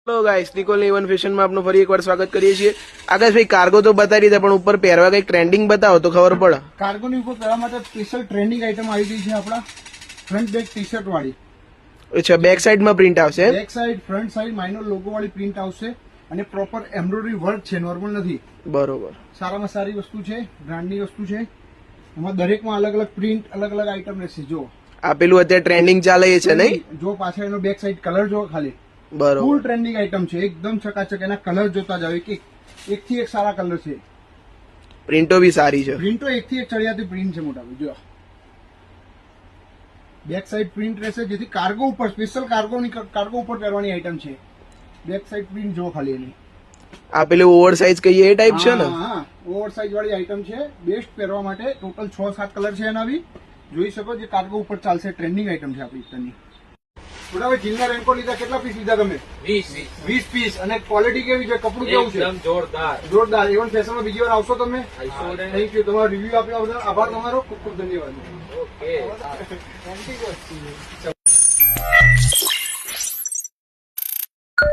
Hello guys, નિકોલની even ફેશનમાં આપનું ફરી એકવાર સ્વાગત કરીએ છીએ। આકાશભાઈ, કાર્ગો તો બતાવી દીધા, પણ ઉપર પહેરવા કઈક ટ્રેન્ડિંગ બતાવો તો ખબર પડે। કાર્ગોની ઉપર પહેરવા માટે સ્પેશિયલ ટ્રેન્ડિંગ આઈટમ આવી ગઈ છે આપણા ફ્રન્ટ બેક ટી શર્ટ વાળી। અચ્છા, બેક સાઈડમાં પ્રિન્ટ આવશે। Back side front side minor logo વાળી પ્રિન્ટ આવશે અને પ્રોપર એમ્બ્રોઇડરી વર્ક છે, નોર્મલ નથી। બરોબર, સારામાં સારી વસ્તુ છે, બ્રાન્ડની વસ્તુ છે। એમાં દરેકમાં અલગ અલગ પ્રિન્ટ, અલગ અલગ આઈટમ રહેશે। જો આ પેલું અત્યારે ટ્રેન્ડિંગ ચાલે છે નહીં? જો પાછળ એનો બેક સાઈડ કલર જો ખાલી બરોબર, ફૂલ ટ્રેન્ડિંગ આઈટમ છે, એકદમ ચકાચક। એના કલર જોતા જાવ, એક થી એક સારા કલર છે, પ્રિન્ટો બી સારી છે। પ્રિન્ટો એક થી એક ચડિયાતી પ્રિન્ટ છે મોટા ભાઈ। જો બેક સાઈડ પ્રિન્ટ રહેશે, જેથી કાર્ગો ઉપર સ્પેશિયલ કાર્ગો ઉપર પહેરવાની આઈટમ છે। બેક સાઈડ પ્રિન્ટ જો ખાલી એની। આ પેલું ઓવર સાઇઝ કહીએ એ ટાઈપ છે ને? હા, ઓવર સાઈઝ વાળી આઈટમ છે, બેસ્ટ પહેરવા માટે। ટોટલ 6-7 કલર છે એના બી, જોઈ શકો, જે કાર્ગો ઉપર ચાલશે। ટ્રેન્ડિંગ આઈટમ છે આપણી ઇસ્ટરની। મોટા ભાઈ, જીનના રેનકોટ લીધા, કેટલા પીસ લીધા તમે? 20 પીસ। અને ક્વોલિટી કેવી છે, કપડું કેવું છે? એકદમ જોરદાર જોરદાર। ઇવન ફેશનમાં બીજી વાર આવશો તમે? થેન્ક યુ, તમારો રિવ્યુ આપ્યા બદલ આભાર તમારો, ખૂબ ખૂબ ધન્યવાદ। ઓકે।